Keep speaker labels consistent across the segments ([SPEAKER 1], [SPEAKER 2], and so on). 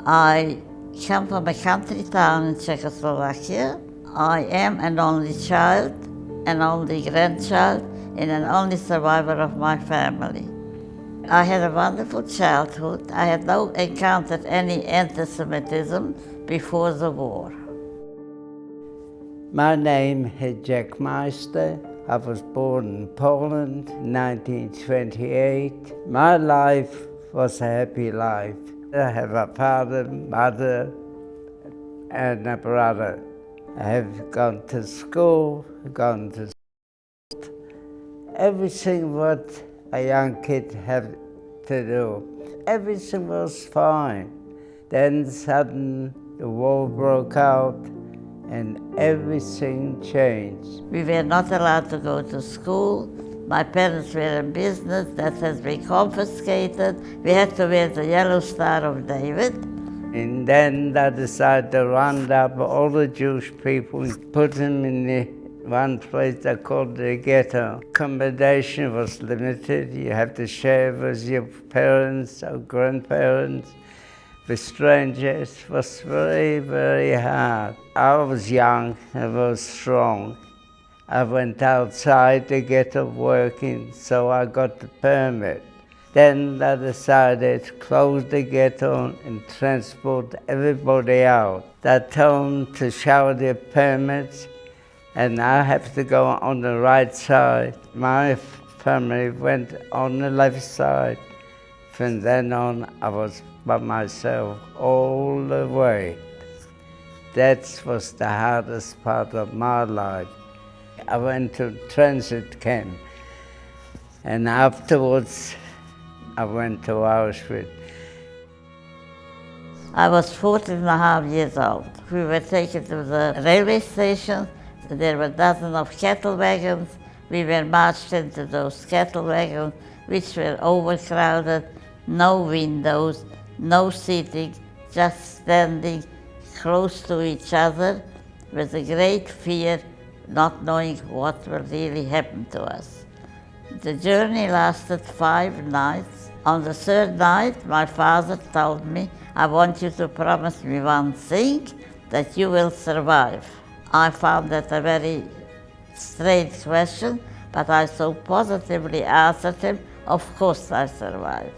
[SPEAKER 1] I come from a country town in Czechoslovakia. I am an only child, an only grandchild, and an only survivor of my family. I had a wonderful childhood. I had not encountered any anti-Semitism before the war.
[SPEAKER 2] My name is Jack Meister. I was born in Poland in 1928. My life was a happy life. I have a father, mother, and a brother. I have gone to school, everything what a young kid had to do. Everything was fine. Then suddenly the war broke out and everything changed.
[SPEAKER 1] We were not allowed to go to school. My parents were in business that has been confiscated. We had to wear the yellow Star of David.
[SPEAKER 2] And then they decided to round up all the Jewish people and put them in one place they called the ghetto. Accommodation was limited. You have to share with your parents or grandparents. With strangers, it was very, very hard. I was young, I was strong. I went outside the ghetto working, so I got the permit. Then they decided to close the ghetto and transport everybody out. They told them to show their permits, and I have to go on the right side. My family went on the left side. From then on, I was by myself all the way. That was the hardest part of my life. I went to transit camp, and afterwards I went to Auschwitz.
[SPEAKER 1] I was 14 and a half years old. We were taken to the railway station. There were dozens of cattle wagons. We were marched into those cattle wagons, which were overcrowded, no windows, no seating, just standing close to each other with a great fear, not knowing what will really happen to us. The journey lasted 5 nights. On the third night, my father told me, I want you to promise me one thing, that you will survive. I found that a very strange question, but I so positively answered him, of course I survived.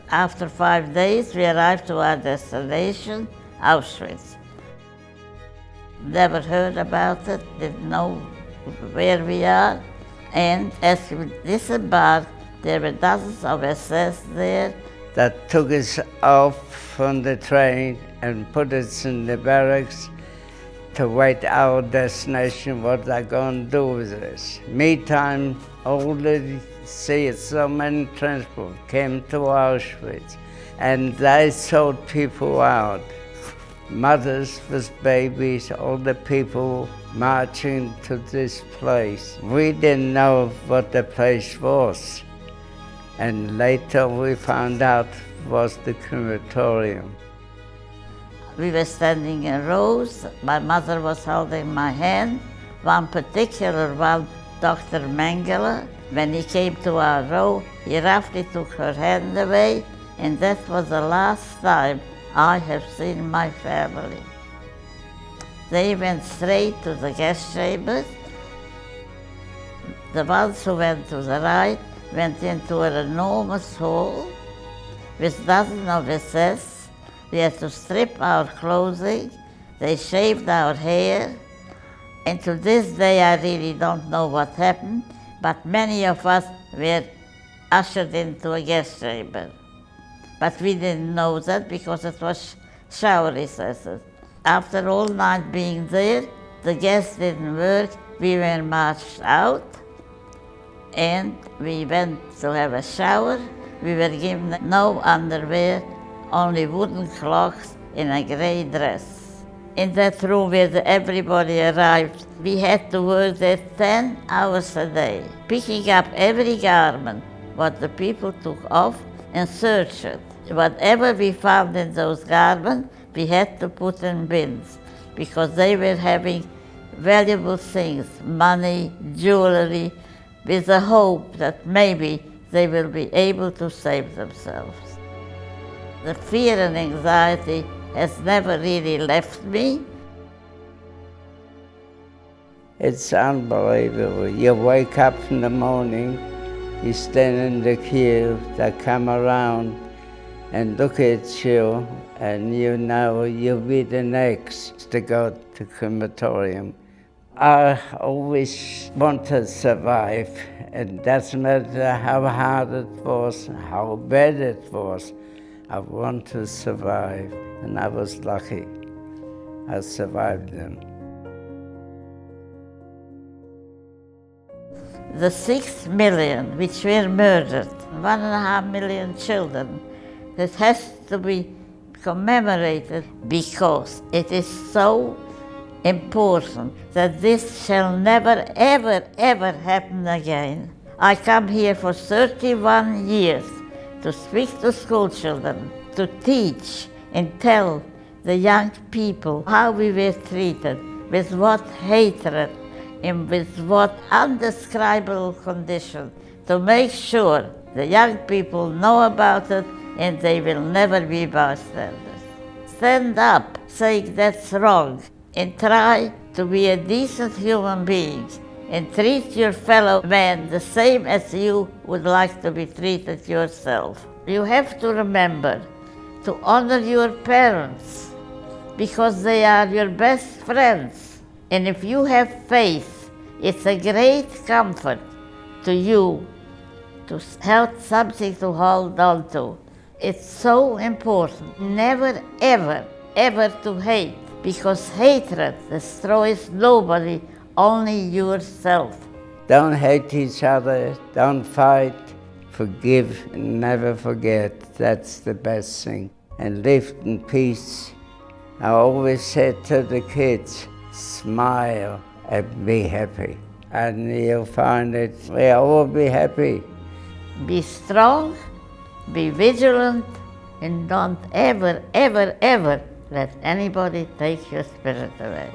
[SPEAKER 1] After 5 days, we arrived to our destination, Auschwitz. Never heard about it, didn't know where we are. And as we disembarked, there were dozens of SS there.
[SPEAKER 2] That took us off from the train and put us in the barracks to wait our destination, what they're going to do with us. Meantime, already so many transport came to Auschwitz, and they sold people out. Mothers with babies, all the people marching to this place. We didn't know what the place was, and later we found out it was the crematorium.
[SPEAKER 1] We were standing in rows. My mother was holding my hand. One particular one, Dr. Mengele, when he came to our row, he roughly took her hand away, and that was the last time I have seen my family. They went straight to the gas chambers. The ones who went to the right went into an enormous hall with dozens of SS. We had to strip our clothing. They shaved our hair. And to this day, I really don't know what happened, but many of us were ushered into a gas chamber. But we didn't know that because it was shower recesses. After all night being there, the gas didn't work. We were marched out, and we went to have a shower. We were given no underwear, only wooden clocks in a gray dress. In that room where everybody arrived, we had to work there 10 hours a day, picking up every garment, what the people took off, and search it. Whatever we found in those garments, we had to put in bins, because they were having valuable things, money, jewelry, with the hope that maybe they will be able to save themselves. The fear and anxiety has never really left me.
[SPEAKER 2] It's unbelievable. You wake up in the morning, you stand in the queue, they come around and look at you, and you know you'll be the next to go to crematorium. I always want to survive. It doesn't matter how hard it was, how bad it was. I want to survive, and I was lucky. I survived them.
[SPEAKER 1] The 6 million which were murdered, 1.5 million children, that has to be commemorated because it is so important that this shall never, ever, ever happen again. I come here for 31 years to speak to school children, to teach and tell the young people how we were treated, with what hatred, and with what undescribable condition, to make sure the young people know about it and they will never be bystanders. Stand up, saying that's wrong, and try to be a decent human being and treat your fellow man the same as you would like to be treated yourself. You have to remember to honor your parents because they are your best friends. And if you have faith, it's a great comfort to you to have something to hold on to. It's so important. Never, ever, ever to hate, because hatred destroys nobody, only yourself.
[SPEAKER 2] Don't hate each other, don't fight, forgive and never forget. That's the best thing. And live in peace. I always said to the kids, smile and be happy. And you'll find that we'll all be happy.
[SPEAKER 1] Be strong, be vigilant, and don't ever, ever, ever let anybody take your spirit away.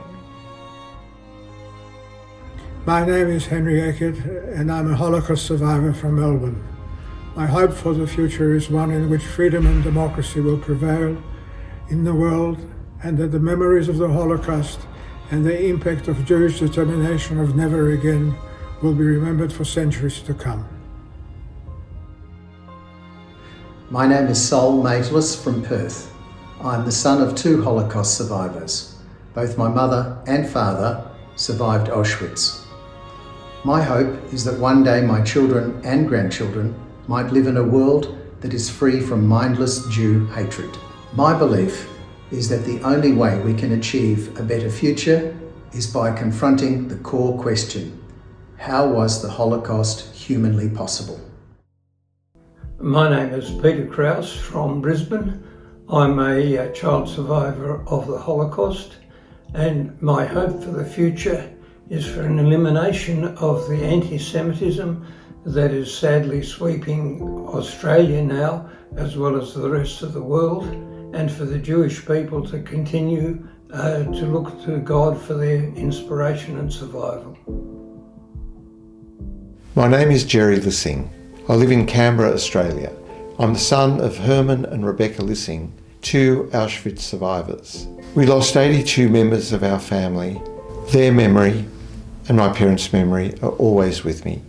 [SPEAKER 3] My name is Henry Ekert, and I'm a Holocaust survivor from Melbourne. My hope for the future is one in which freedom and democracy will prevail in the world, and that the memories of the Holocaust and the impact of Jewish determination of never again will be remembered for centuries to come.
[SPEAKER 4] My name is Majteles from Perth. I'm the son of 2 Holocaust survivors. Both my mother and father survived Auschwitz. My hope is that one day my children and grandchildren might live in a world that is free from mindless Jew hatred. My belief is that the only way we can achieve a better future is by confronting the core question: how was the Holocaust humanly possible?
[SPEAKER 5] My name is Peter Krauss from Brisbane. I'm a child survivor of the Holocaust, and my hope for the future is for an elimination of the anti-Semitism that is sadly sweeping Australia now, as well as the rest of the world, and for the Jewish people to continue to look to God for their inspiration and survival.
[SPEAKER 6] My name is Jerry Lissing. I live in Canberra, Australia. I'm the son of Herman and Rebecca Lissing, 2 Auschwitz survivors. We lost 82 members of our family. Their memory and my parents' memory are always with me.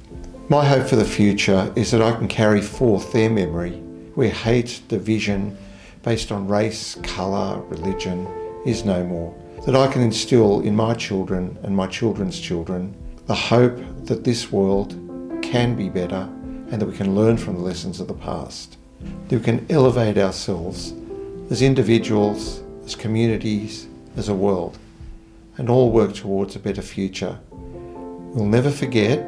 [SPEAKER 6] My hope for the future is that I can carry forth their memory, where hate, division, based on race, colour, religion, is no more. That I can instill in my children and my children's children the hope that this world can be better and that we can learn from the lessons of the past. That we can elevate ourselves as individuals, as communities, as a world, and all work towards a better future. We'll never forget,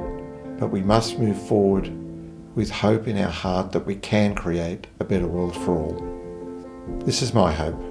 [SPEAKER 6] but we must move forward with hope in our heart that we can create a better world for all. This is my hope.